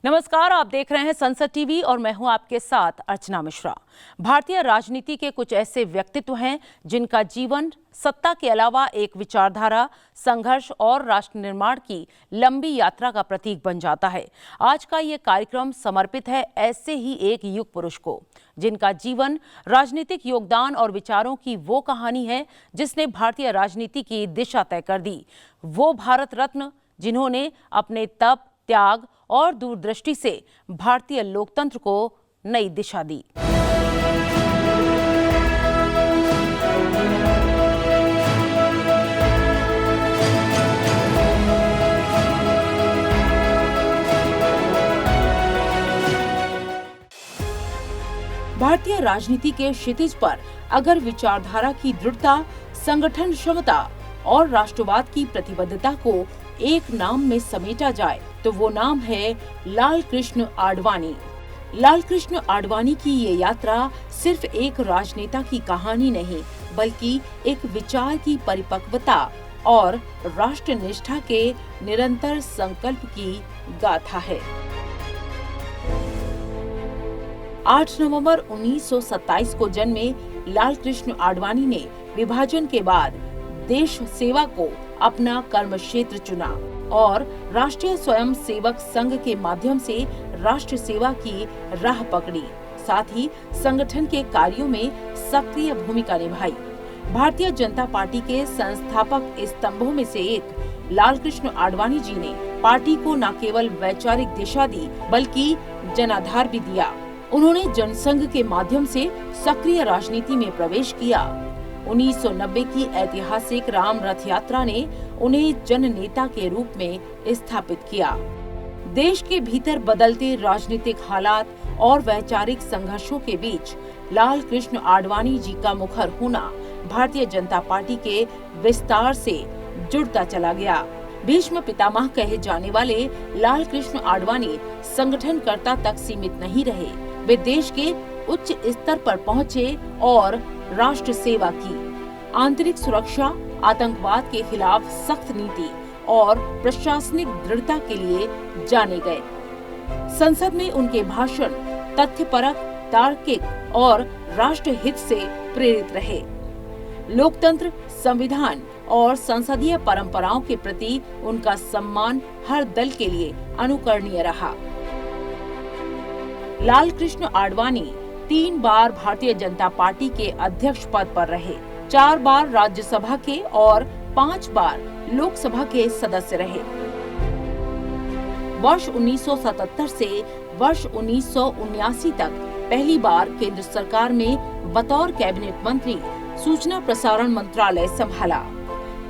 नमस्कार, आप देख रहे हैं संसद टीवी और मैं हूं आपके साथ अर्चना मिश्रा। भारतीय राजनीति के कुछ ऐसे व्यक्तित्व हैं जिनका जीवन सत्ता के अलावा एक विचारधारा, संघर्ष और राष्ट्र निर्माण की लंबी यात्रा का प्रतीक बन जाता है। आज का ये कार्यक्रम समर्पित है ऐसे ही एक युग पुरुष को, जिनका जीवन, राजनीतिक योगदान और विचारों की वो कहानी है जिसने भारतीय राजनीति की दिशा तय कर दी। वो भारत रत्न जिन्होंने अपने तप, त्याग और दूरदृष्टि से भारतीय लोकतंत्र को नई दिशा दी। भारतीय राजनीति के क्षितिज पर अगर विचारधारा की दृढ़ता, संगठन क्षमता और राष्ट्रवाद की प्रतिबद्धता को एक नाम में समेटा जाए तो वो नाम है लाल कृष्ण आडवाणी। लाल कृष्ण आडवाणी की ये यात्रा सिर्फ एक राजनेता की कहानी नहीं, बल्कि एक विचार की परिपक्वता और राष्ट्रनिष्ठा के निरंतर संकल्प की गाथा है। 8 नवंबर 1927 को जन्मे लाल कृष्ण आडवाणी ने विभाजन के बाद देश सेवा को अपना कर्म क्षेत्र चुना और राष्ट्रीय स्वयं सेवक संघ के माध्यम से राष्ट्र सेवा की राह पकड़ी। साथ ही संगठन के कार्यों में सक्रिय भूमिका निभाई। भारतीय जनता पार्टी के संस्थापक स्तंभों में से एक लाल कृष्ण आडवाणी जी ने पार्टी को न केवल वैचारिक दिशा दी, बल्कि जनाधार भी दिया। उन्होंने जनसंघ के माध्यम से सक्रिय राजनीति में प्रवेश किया। 1990 की ऐतिहासिक राम रथ यात्रा ने उन्हें जननेता के रूप में स्थापित किया। देश के भीतर बदलते राजनीतिक हालात और वैचारिक संघर्षों के बीच लाल कृष्ण आडवाणी जी का मुखर होना भारतीय जनता पार्टी के विस्तार से जुड़ता चला गया। भीष्म पितामह कहे जाने वाले लाल कृष्ण आडवाणी संगठनकर्ता तक सीमित नहीं रहे। वे देश के उच्च स्तर पर पहुंचे और राष्ट्र सेवा की। आंतरिक सुरक्षा, आतंकवाद के खिलाफ सख्त नीति और प्रशासनिक दृढ़ता के लिए जाने गए। संसद में उनके भाषण तथ्यपरक, तार्किक और राष्ट्र हित से प्रेरित रहे। लोकतंत्र, संविधान और संसदीय परंपराओं के प्रति उनका सम्मान हर दल के लिए अनुकरणीय रहा। लाल कृष्ण आडवाणी 3 बार भारतीय जनता पार्टी के अध्यक्ष पद पर रहे, 4 बार राज्यसभा के और 5 बार लोकसभा के सदस्य रहे। वर्ष 1977 से वर्ष 1979 तक पहली बार केंद्र सरकार में बतौर कैबिनेट मंत्री सूचना प्रसारण मंत्रालय संभाला।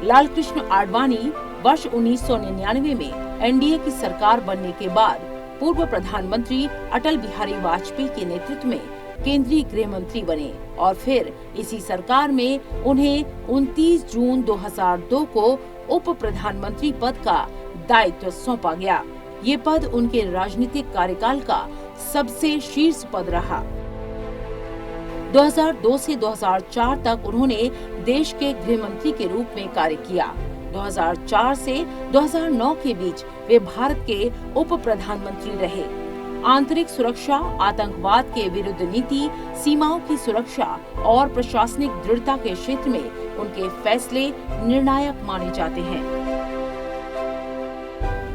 लाल कृष्ण आडवाणी वर्ष 1999 में एनडीए की सरकार बनने के बाद पूर्व प्रधानमंत्री अटल बिहारी वाजपेयी के नेतृत्व में केंद्रीय गृह मंत्री बने और फिर इसी सरकार में उन्हें 29 जून 2002 को उप प्रधानमंत्री पद का दायित्व सौंपा गया। ये पद उनके राजनीतिक कार्यकाल का सबसे शीर्ष पद रहा। 2002 से 2004 तक उन्होंने देश के गृह मंत्री के रूप में कार्य किया। 2004 से 2009 के बीच वे भारत के उप प्रधानमंत्री रहे। आंतरिक सुरक्षा, आतंकवाद के विरुद्ध नीति, सीमाओं की सुरक्षा और प्रशासनिक दृढ़ता के क्षेत्र में उनके फैसले निर्णायक माने जाते हैं।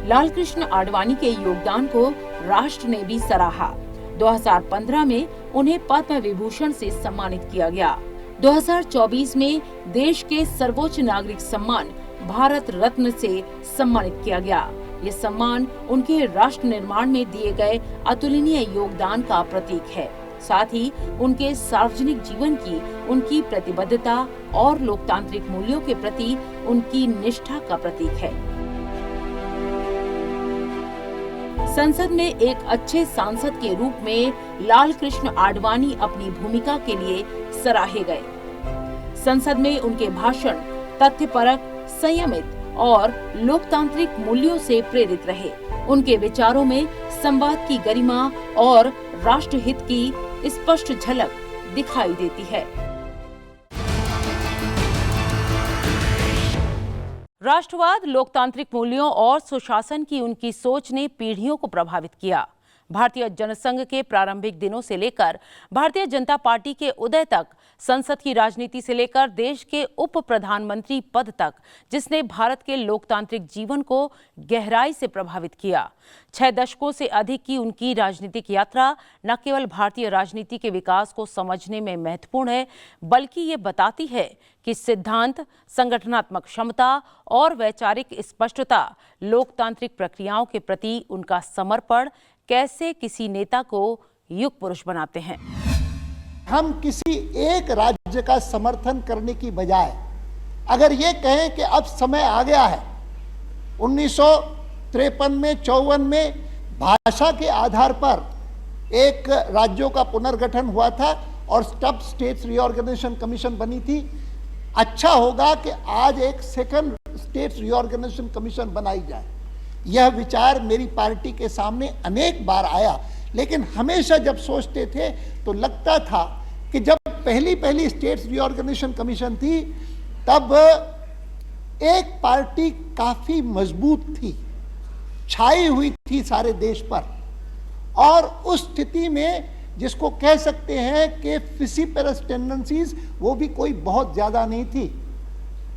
लाल कृष्ण आडवाणी के योगदान को राष्ट्र ने भी सराहा। 2015 में उन्हें पद्म विभूषण से सम्मानित किया गया। 2024 में देश के सर्वोच्च नागरिक सम्मान भारत रत्न से सम्मानित किया गया। ये सम्मान उनके राष्ट्र निर्माण में दिए गए अतुलनीय योगदान का प्रतीक है। साथ ही उनके सार्वजनिक जीवन की उनकी प्रतिबद्धता और लोकतांत्रिक मूल्यों के प्रति उनकी निष्ठा का प्रतीक है। संसद में एक अच्छे सांसद के रूप में लाल कृष्ण आडवाणी अपनी भूमिका के लिए सराहे गए। संसद में उनके भाषण तथ्यपरक, संयमित और लोकतांत्रिक मूल्यों से प्रेरित रहे। उनके विचारों में संवाद की गरिमा और राष्ट्रहित की स्पष्ट झलक दिखाई देती है। राष्ट्रवाद, लोकतांत्रिक मूल्यों और सुशासन की उनकी सोच ने पीढ़ियों को प्रभावित किया। भारतीय जनसंघ के प्रारंभिक दिनों से लेकर भारतीय जनता पार्टी के उदय तक, संसद की राजनीति से लेकर देश के उप प्रधानमंत्री पद तक, जिसने भारत के लोकतांत्रिक जीवन को गहराई से प्रभावित किया। 6 दशकों से अधिक की उनकी राजनीतिक यात्रा न केवल भारतीय राजनीति के विकास को समझने में महत्वपूर्ण है, बल्कि ये बताती है कि सिद्धांत, संगठनात्मक क्षमता और वैचारिक स्पष्टता, लोकतांत्रिक प्रक्रियाओं के प्रति उनका समर्पण कैसे किसी नेता को युग पुरुष बनाते हैं। हम किसी एक राज्य का समर्थन करने की बजाय अगर ये कहें कि अब समय आ गया है, 1953 में 54 में भाषा के आधार पर एक राज्यों का पुनर्गठन हुआ था और तब स्टेट्स रीऑर्गेनाइजेशन कमीशन बनी थी। अच्छा होगा कि आज एक सेकंड स्टेट्स रीऑर्गेनाइजेशन कमीशन बनाई जाए। यह विचार मेरी पार्टी के सामने अनेक बार आया, लेकिन हमेशा जब सोचते थे तो लगता था कि जब पहली स्टेट्स रीऑर्गेनाइजेशन कमीशन थी तब एक पार्टी काफी मजबूत थी, छाई हुई थी सारे देश पर, और उस स्थिति में जिसको कह सकते हैं कि फिसिपेरस टेंडेंसीज वो भी कोई बहुत ज्यादा नहीं थी।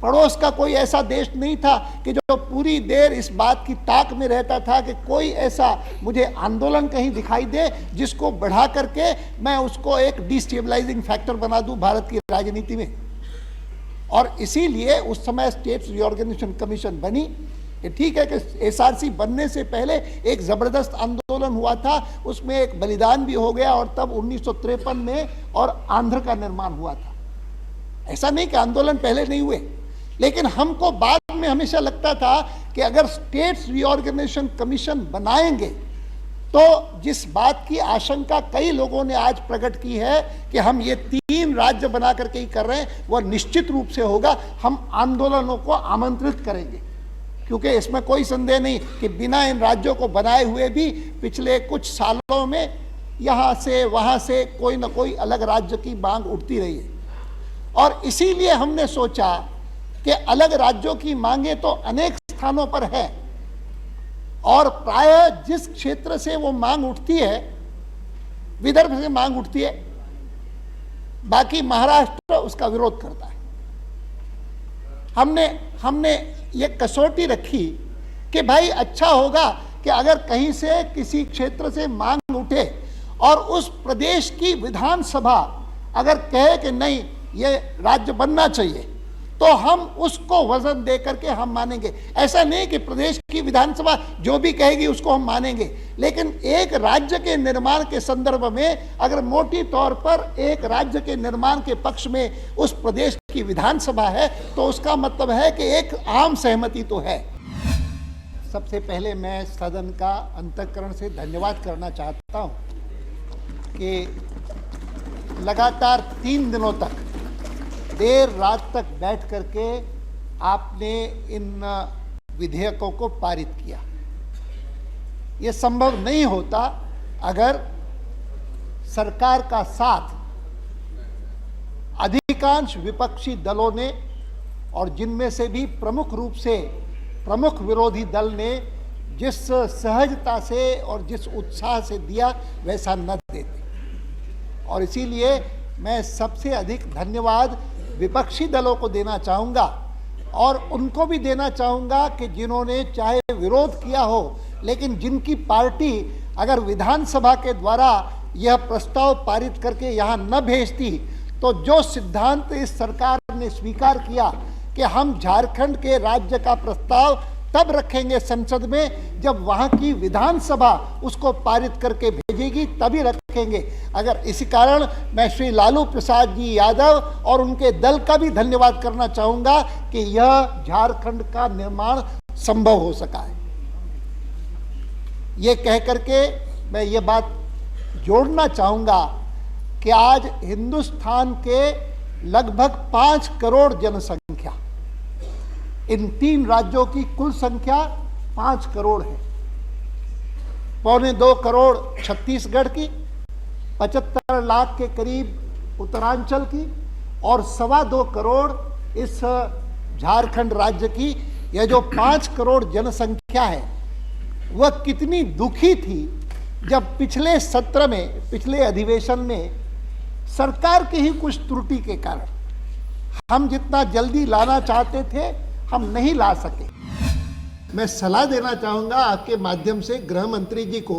पड़ोस का कोई ऐसा देश नहीं था कि जो पूरी देर इस बात की ताक में रहता था कि कोई ऐसा मुझे आंदोलन कहीं दिखाई दे जिसको बढ़ा करके मैं उसको एक डिस्टेबलाइजिंग फैक्टर बना दूं भारत की राजनीति में। और इसीलिए उस समय स्टेट्स रीऑर्गेनाइजेशन कमीशन बनी। ये ठीक है कि एसआरसी बनने से पहले एक जबरदस्त आंदोलन हुआ था, उसमें एक बलिदान भी हो गया और तब 1953 में और आंध्र का निर्माण हुआ था। ऐसा नहीं कि आंदोलन पहले नहीं हुए, लेकिन हमको बाद में हमेशा लगता था कि अगर स्टेट्स रीऑर्गेनाइजेशन कमीशन बनाएंगे तो जिस बात की आशंका कई लोगों ने आज प्रकट की है कि हम ये 3 राज्य बना करके ही कर रहे हैं, वह निश्चित रूप से होगा। हम आंदोलनों को आमंत्रित करेंगे, क्योंकि इसमें कोई संदेह नहीं कि बिना इन राज्यों को बनाए हुए भी पिछले कुछ सालों में यहां से वहां से कोई ना कोई अलग राज्य की मांग उठती रही है। और इसीलिए हमने सोचा कि अलग राज्यों की मांगे तो अनेक स्थानों पर है, और प्रायः जिस क्षेत्र से वो मांग उठती है, विदर्भ से मांग उठती है, बाकी महाराष्ट्र उसका विरोध करता है। हमने ये कसौटी रखी कि भाई अच्छा होगा कि अगर कहीं से किसी क्षेत्र से मांग उठे और उस प्रदेश की विधानसभा अगर कहे कि नहीं ये राज्य बनना चाहिए, तो हम उसको वजन दे करके हम मानेंगे। ऐसा नहीं कि प्रदेश की विधानसभा जो भी कहेगी उसको हम मानेंगे, लेकिन एक राज्य के निर्माण के संदर्भ में अगर मोटी तौर पर एक राज्य के निर्माण के पक्ष में उस प्रदेश की विधानसभा है तो उसका मतलब है कि एक आम सहमति तो है। सबसे पहले मैं सदन का अंतःकरण से धन्यवाद करना चाहता हूं कि लगातार 3 दिनों तक देर रात तक बैठ करके आपने इन विधेयकों को पारित किया। यह संभव नहीं होता अगर सरकार का साथ अधिकांश विपक्षी दलों ने, और जिनमें से भी प्रमुख रूप से प्रमुख विरोधी दल ने जिस सहजता से और जिस उत्साह से दिया वैसा न देते। और इसीलिए मैं सबसे अधिक धन्यवाद विपक्षी दलों को देना चाहूँगा, और उनको भी देना चाहूँगा कि जिन्होंने चाहे विरोध किया हो, लेकिन जिनकी पार्टी अगर विधानसभा के द्वारा यह प्रस्ताव पारित करके यहाँ न भेजती तो जो सिद्धांत इस सरकार ने स्वीकार किया कि हम झारखंड के राज्य का प्रस्ताव तब रखेंगे संसद में जब वहाँ की विधानसभा उसको पारित करके भेजेगी, तभी रखेंगे। अगर इसी कारण मैं श्री लालू प्रसाद जी यादव और उनके दल का भी धन्यवाद करना चाहूँगा कि यह झारखंड का निर्माण संभव हो सका है। ये कह करके मैं ये बात जोड़ना चाहूँगा कि आज हिंदुस्तान के लगभग 5 करोड़ जनसंख्या, इन 3 राज्यों की कुल संख्या 5 करोड़ है। 2.25 करोड़ छत्तीसगढ़ की, 75 लाख के करीब उत्तरांचल की, और 2.25 करोड़ इस झारखंड राज्य की। यह जो 5 करोड़ जनसंख्या है वह कितनी दुखी थी जब पिछले सत्र में, पिछले अधिवेशन में सरकार की ही कुछ त्रुटि के कारण हम जितना जल्दी लाना चाहते थे हम नहीं ला सके। मैं सलाह देना चाहूंगा आपके माध्यम से गृह मंत्री जी को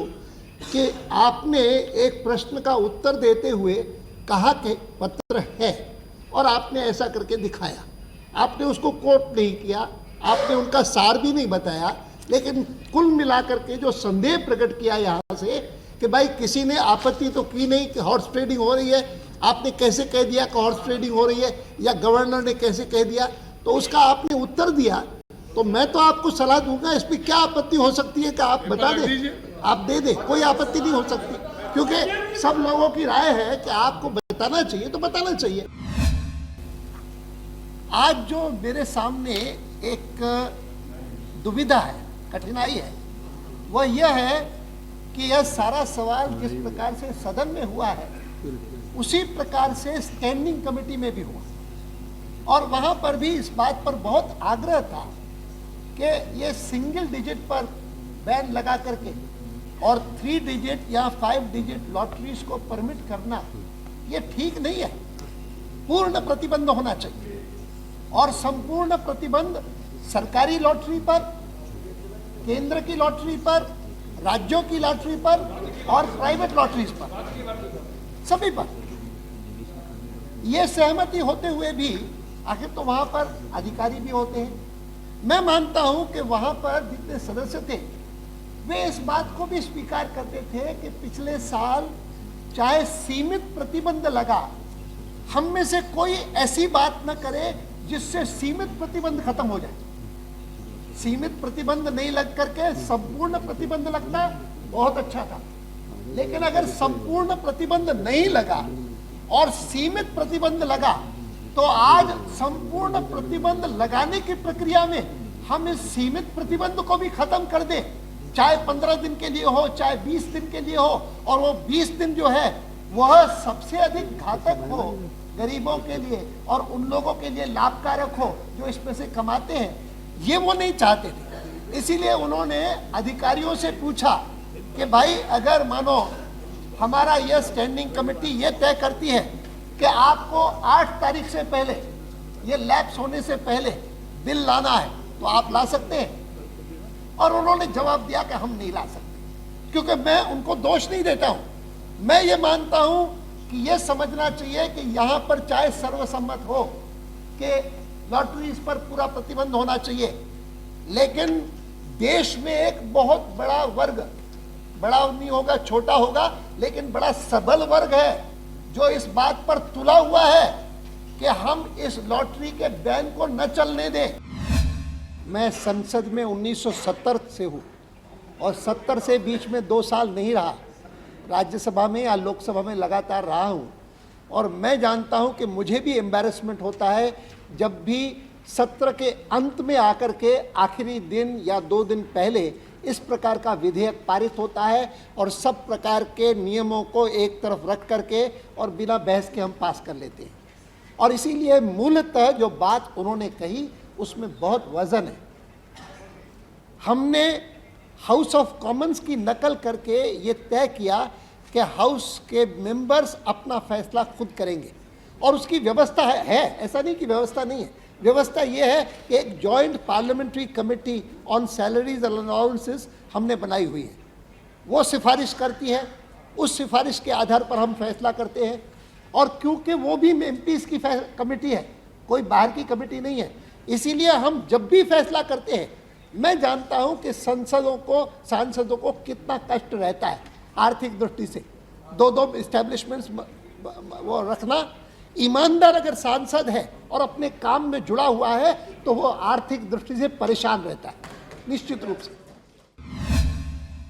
कि आपने एक प्रश्न का उत्तर देते हुए कहा कि पत्र है और आपने ऐसा करके दिखाया। आपने उसको कोट नहीं किया, आपने उनका सार भी नहीं बताया, लेकिन कुल मिलाकर के जो संदेह प्रकट किया यहाँ से कि भाई किसी ने आपत्ति तो की नहीं कि हॉर्स ट्रेडिंग हो रही है, आपने कैसे कह दिया कि हॉर्स ट्रेडिंग हो रही है, या गवर्नर ने कैसे कह दिया, तो उसका आपने उत्तर दिया। तो मैं तो आपको सलाह दूंगा, इसमें क्या आपत्ति हो सकती है कि आप बता दें, आप दे दें, कोई आपत्ति नहीं हो सकती, क्योंकि सब लोगों की राय है कि आपको बताना चाहिए तो बताना चाहिए। आज जो मेरे सामने एक दुविधा है, कठिनाई है, वह यह है कि यह सारा सवाल जिस प्रकार से सदन में हुआ है उसी प्रकार से स्टैंडिंग कमेटी में भी हुआ, और वहां पर भी इस बात पर बहुत आग्रह था कि ये सिंगल डिजिट पर बैन लगा करके और 3 डिजिट या 5 डिजिट लॉटरीज को परमिट करना ये ठीक नहीं है। पूर्ण प्रतिबंध होना चाहिए, और संपूर्ण प्रतिबंध सरकारी लॉटरी पर, केंद्र की लॉटरी पर, राज्यों की लॉटरी पर और प्राइवेट लॉटरीज पर, सभी पर। यह सहमति होते हुए भी आखिर तो वहां पर अधिकारी भी होते हैं। मैं मानता हूं कि वहां पर जितने सदस्य थे वे इस बात को भी स्वीकार करते थे कि पिछले साल चाहे सीमित प्रतिबंध लगा, हम में से कोई ऐसी बात न करे जिससे सीमित प्रतिबंध खत्म हो जाए। सीमित प्रतिबंध नहीं लग करके संपूर्ण प्रतिबंध लगता बहुत अच्छा था, लेकिन अगर संपूर्ण प्रतिबंध नहीं लगा और सीमित प्रतिबंध लगा तो आज संपूर्ण प्रतिबंध लगाने की प्रक्रिया में हम इस सीमित प्रतिबंध को भी खत्म कर दें, चाहे 15 दिन के लिए हो, चाहे 20 दिन के लिए हो, और वो 20 दिन जो है वह सबसे अधिक घातक हो गरीबों के लिए और उन लोगों के लिए लाभकारक हो जो इसमें से कमाते हैं, ये वो नहीं चाहते थे। इसीलिए उन्होंने अधिकारियों से पूछा कि भाई अगर मानो हमारा यह स्टैंडिंग कमेटी ये तय करती है कि आपको 8 तारीख से पहले, ये लैप्स होने से पहले बिल लाना है, तो आप ला सकते हैं। और उन्होंने जवाब दिया कि हम नहीं ला सकते, क्योंकि मैं उनको दोष नहीं देता हूं। मैं ये मानता हूं कि यह समझना चाहिए कि यहां पर चाहे सर्वसम्मत हो कि लॉटरीज पर पूरा प्रतिबंध होना चाहिए, लेकिन देश में एक बहुत बड़ा वर्ग, बड़ा नहीं होगा छोटा होगा, लेकिन बड़ा सबल वर्ग है जो इस बात पर तुला हुआ है कि हम इस लॉटरी के बैन को न चलने दें। मैं संसद में 1970 से हूँ और 70 से बीच में 2 साल नहीं रहा, राज्यसभा में या लोकसभा में लगातार रहा हूँ, और मैं जानता हूँ कि मुझे भी एम्बैरेसमेंट होता है जब भी सत्र के अंत में आकर के आखिरी दिन या 2 दिन पहले इस प्रकार का विधेयक पारित होता है और सब प्रकार के नियमों को एक तरफ रख करके और बिना बहस के हम पास कर लेते हैं। और इसीलिए मूलतः जो बात उन्होंने कही उसमें बहुत वजन है। हमने हाउस ऑफ कॉमन्स की नकल करके ये तय किया कि हाउस के मेंबर्स अपना फैसला खुद करेंगे, और उसकी व्यवस्था है, ऐसा नहीं कि व्यवस्था नहीं है। व्यवस्था यह है कि एक joint parliamentary committee on salaries and allowances हमने बनाई हुई है, वो सिफारिश करती है, उस सिफारिश के आधार पर हम फैसला करते हैं। और क्योंकि वो भी एमपीज की कमेटी है, कोई बाहर की कमेटी नहीं है, इसीलिए हम जब भी फैसला करते हैं, मैं जानता हूं कि सांसदों को कितना कष्ट रहता है आर्थिक दृष्टि से, 2-2 इस्टेब्लिशमेंट्स वो रखना। ईमानदार अगर सांसद है और अपने काम में जुड़ा हुआ है तो वो आर्थिक दृष्टि से परेशान रहता है, निश्चित रूप से।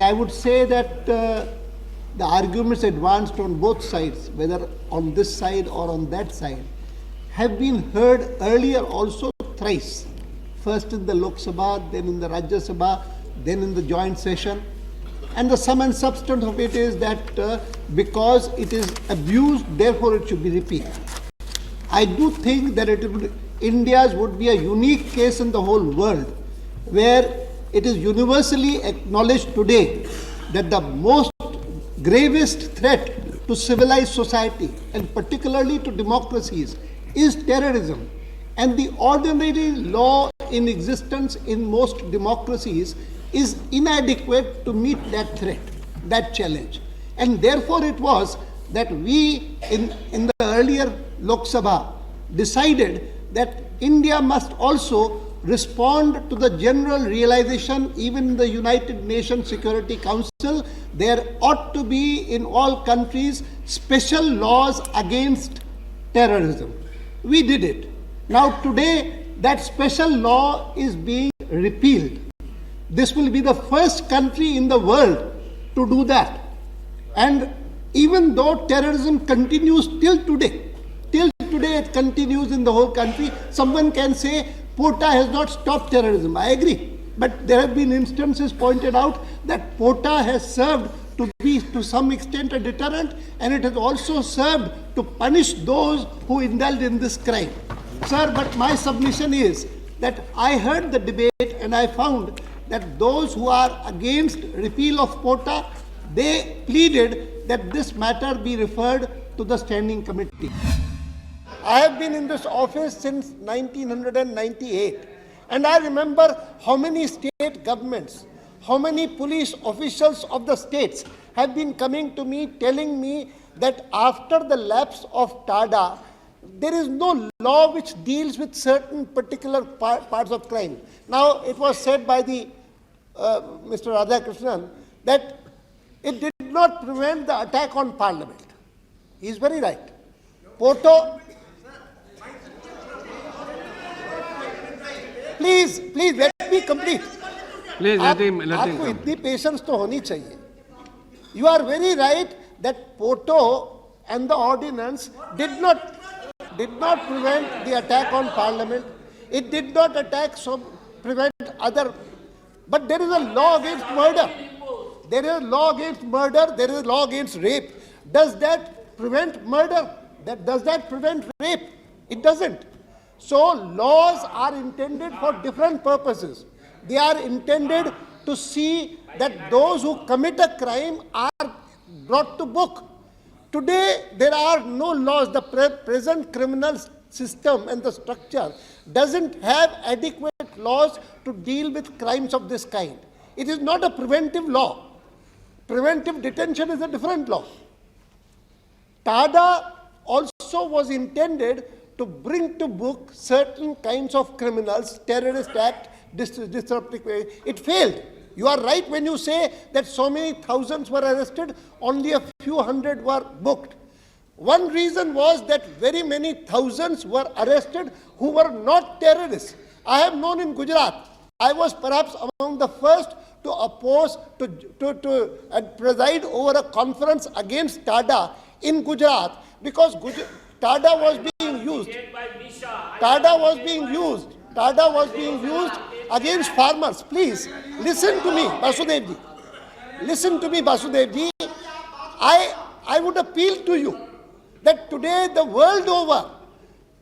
I would say that the arguments advanced on both sides, whether on this side or on that side, have been heard earlier also thrice. First in the Lok Sabha, then in the Rajya Sabha, then in the joint session. And the sum and substance of it is that because it is abused, therefore it should be repealed. I do think that India's would be a unique case in the whole world where it is universally acknowledged today that the most gravest threat to civilized society and particularly to democracies is terrorism. And the ordinary law in existence in most democracies is inadequate to meet that threat, that challenge. And therefore it was that we in the earlier Lok Sabha decided that India must also respond to the general realization, even in the United Nations Security Council, there ought to be in all countries special laws against terrorism. We did it. Now today that special law is being repealed. This will be the first country in the world to do that. And even though terrorism continues till today it continues in the whole country, someone can say POTA has not stopped terrorism. I agree. But there have been instances pointed out that POTA has served to be to some extent a deterrent, and it has also served to punish those who indulge in this crime. Sir, but my submission is that I heard the debate and I found that those who are against repeal of POTA, they pleaded that this matter be referred to the standing committee. I have been in this office since 1998, and I remember how many state governments, how many police officials of the states have been coming to me telling me that after the lapse of TADA, there is no law which deals with certain particular parts of crime. Now, it was said by the Mr. Radhakrishnan that it did not prevent the attack on Parliament. He is very right. Please, let me complete. Please let him. आपको इतनी patience तो होनी चाहिए. You are very right that POTO and the ordinance did not prevent the attack on Parliament. It did not prevent other. But there is a law against murder. There is a law against murder. There is a law against rape. Does that prevent murder? Does that prevent rape? It doesn't. So laws are intended for different purposes. They are intended to see that those who commit a crime are brought to book. Today, there are no laws. The present criminal system and the structure doesn't have adequate laws to deal with crimes of this kind. It is not a preventive law. Preventive detention is a different law. TADA also was intended to bring to book certain kinds of criminals, terrorist act, disruptive. It failed. You are right when you say that so many thousands were arrested, only a few hundred were booked. One reason was that very many thousands were arrested who were not terrorists. I have known in Gujarat, I was perhaps among the first to oppose, to preside over a conference against TADA in Gujarat, because TADA was being used. TADA was being used against farmers. Please, listen to me, Basudevji. Listen to me, Basudevji. I would appeal to you that today, the world over,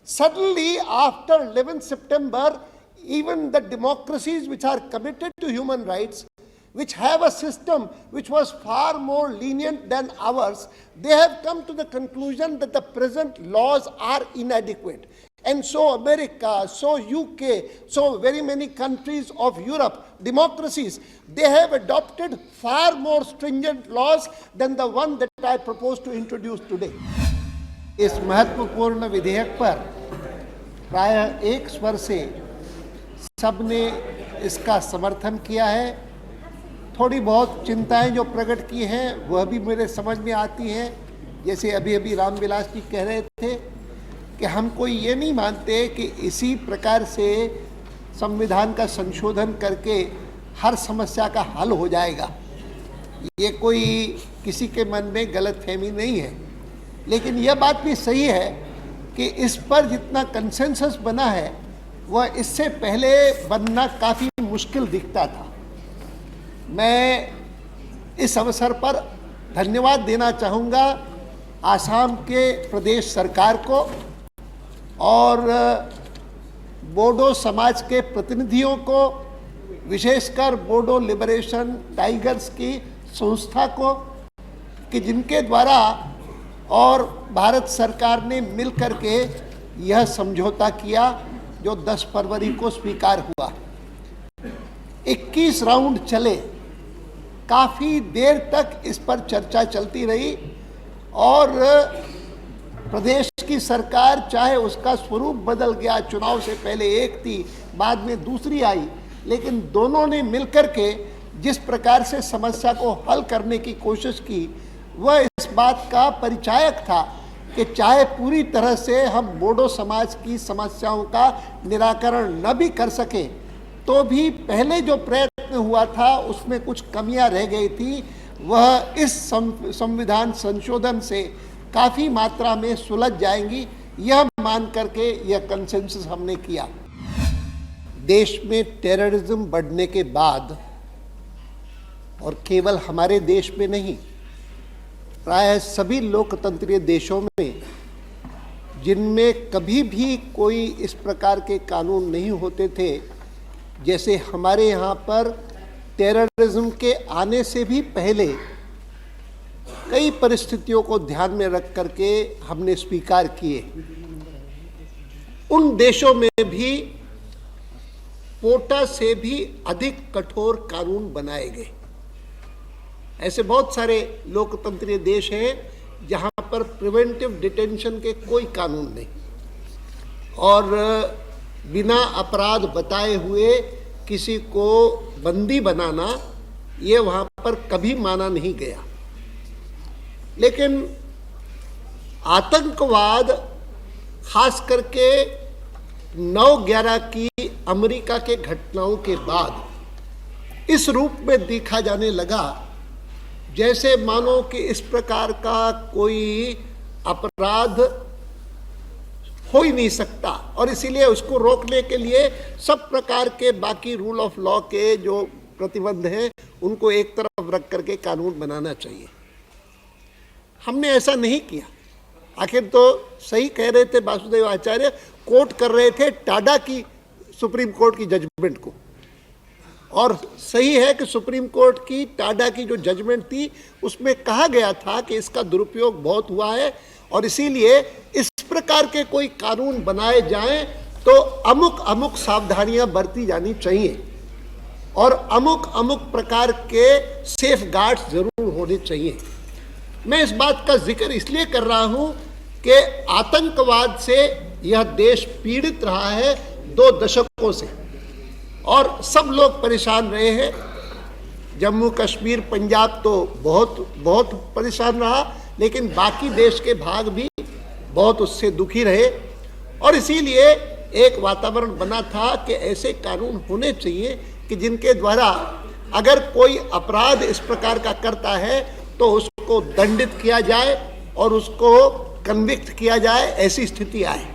suddenly after 11th September, even the democracies which are committed to human rights, which have a system which was far more lenient than ours, they have come to the conclusion that the present laws are inadequate. And so America, so UK, so very many countries of Europe, democracies, they have adopted far more stringent laws than the one that I propose to introduce today. इस महत्वपूर्ण विधेयक पर प्रायः 1 स्वर से सबने इसका समर्थन किया है. थोड़ी बहुत चिंताएं जो प्रकट की हैं वह भी मेरे समझ में आती हैं. जैसे अभी रामविलास जी कह रहे थे कि हम कोई ये नहीं मानते कि इसी प्रकार से संविधान का संशोधन करके हर समस्या का हल हो जाएगा. ये कोई किसी के मन में गलतफहमी नहीं है. लेकिन यह बात भी सही है कि इस पर जितना कंसेंसस बना है वह इससे पहले बनना काफ़ी मुश्किल दिखता था. मैं इस अवसर पर धन्यवाद देना चाहूँगा आसाम के प्रदेश सरकार को और बोडो समाज के प्रतिनिधियों को, विशेषकर बोडो लिबरेशन टाइगर्स की संस्था को, कि जिनके द्वारा और भारत सरकार ने मिलकर के यह समझौता किया जो 10 फरवरी को स्वीकार हुआ। 21 राउंड चले, काफ़ी देर तक इस पर चर्चा चलती रही और प्रदेश की सरकार, चाहे उसका स्वरूप बदल गया, चुनाव से पहले एक थी, बाद में दूसरी आई, लेकिन दोनों ने मिलकर के जिस प्रकार से समस्या को हल करने की कोशिश की वह इस बात का परिचायक था कि चाहे पूरी तरह से हम बोडो समाज की समस्याओं का निराकरण न भी कर सके तो भी पहले जो प्रयत्न हुआ था उसमें कुछ कमियां रह गई थी, वह इस संविधान संशोधन से काफ़ी मात्रा में सुलझ जाएंगी, यह मान करके यह कंसेंसस हमने किया। देश में टेररिज्म बढ़ने के बाद, और केवल हमारे देश में नहीं, प्रायः सभी लोकतंत्रीय देशों में जिनमें कभी भी कोई इस प्रकार के कानून नहीं होते थे, जैसे हमारे यहाँ पर टेररिज्म के आने से भी पहले कई परिस्थितियों को ध्यान में रख करके हमने स्वीकार किए। उन देशों में भी पोटा से भी अधिक कठोर कानून बनाए गए। ऐसे बहुत सारे लोकतंत्रीय देश हैं जहां पर प्रिवेंटिव डिटेंशन के कोई कानून नहीं और बिना अपराध बताए हुए किसी को बंदी बनाना ये वहां पर कभी माना नहीं गया। लेकिन आतंकवाद, खास करके 9/11 की अमेरिका के घटनाओं के बाद इस रूप में देखा जाने लगा जैसे मानो कि इस प्रकार का कोई अपराध हो ही नहीं सकता, और इसीलिए उसको रोकने के लिए सब प्रकार के बाकी रूल ऑफ लॉ के जो प्रतिबंध हैं उनको एक तरफ रख करके कानून बनाना चाहिए। हमने ऐसा नहीं किया। आखिर तो सही कह रहे थे वासुदेव आचार्य, कोट कर रहे थे टाडा की सुप्रीम कोर्ट की जजमेंट को, और सही है कि सुप्रीम कोर्ट की टाडा की जो जजमेंट थी उसमें कहा गया था कि इसका दुरुपयोग बहुत हुआ है और इसीलिए इस प्रकार के कोई कानून बनाए जाएं तो अमुक सावधानियां बरती जानी चाहिए और अमुक प्रकार के सेफ गार्ड्स जरूर होने चाहिए। मैं इस बात का जिक्र इसलिए कर रहा हूं कि आतंकवाद से यह देश पीड़ित रहा है 2 दशकों से और सब लोग परेशान रहे हैं। जम्मू कश्मीर, पंजाब तो बहुत परेशान रहा, लेकिन बाकी देश के भाग भी बहुत उससे दुखी रहे और इसीलिए एक वातावरण बना था कि ऐसे कानून होने चाहिए कि जिनके द्वारा अगर कोई अपराध इस प्रकार का करता है तो उसको दंडित किया जाए और उसको कन्विक्ट किया जाए, ऐसी स्थिति आए।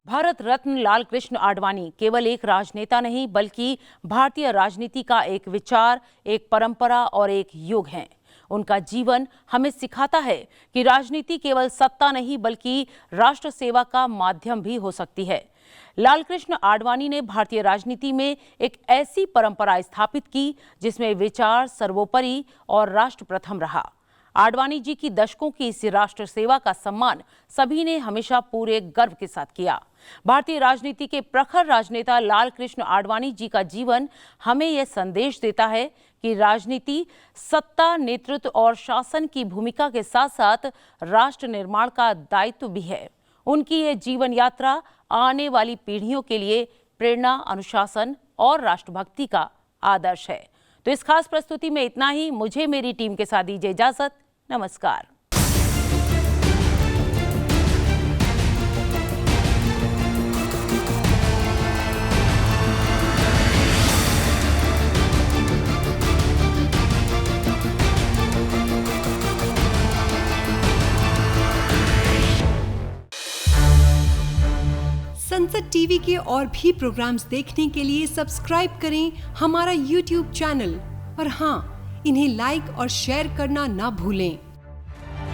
भारत रत्न लालकृष्ण आडवाणी केवल एक राजनेता नहीं बल्कि भारतीय राजनीति का एक विचार, एक परंपरा और एक युग हैं। उनका जीवन हमें सिखाता है कि राजनीति केवल सत्ता नहीं बल्कि राष्ट्र सेवा का माध्यम भी हो सकती है। लालकृष्ण आडवाणी ने भारतीय राजनीति में एक ऐसी परंपरा स्थापित की जिसमें विचार सर्वोपरि और राष्ट्र प्रथम रहा। आडवाणी जी की दशकों की इस राष्ट्र सेवा का सम्मान सभी ने हमेशा पूरे गर्व के साथ किया। भारतीय राजनीति के प्रखर राजनेता लालकृष्ण आडवाणी जी का जीवन हमें यह संदेश देता है कि राजनीति सत्ता, नेतृत्व और शासन की भूमिका के साथ साथ राष्ट्र निर्माण का दायित्व भी है। उनकी यह जीवन यात्रा आने वाली पीढ़ियों के लिए प्रेरणा, अनुशासन और राष्ट्रभक्ति का आदर्श है। तो इस खास प्रस्तुति में इतना ही। मुझे मेरी टीम के साथ दीजिए इजाजत। नमस्कार। संसद टीवी के और भी प्रोग्राम्स देखने के लिए सब्सक्राइब करें हमारा YouTube चैनल और हाँ, इन्हें लाइक और शेयर करना ना भूलें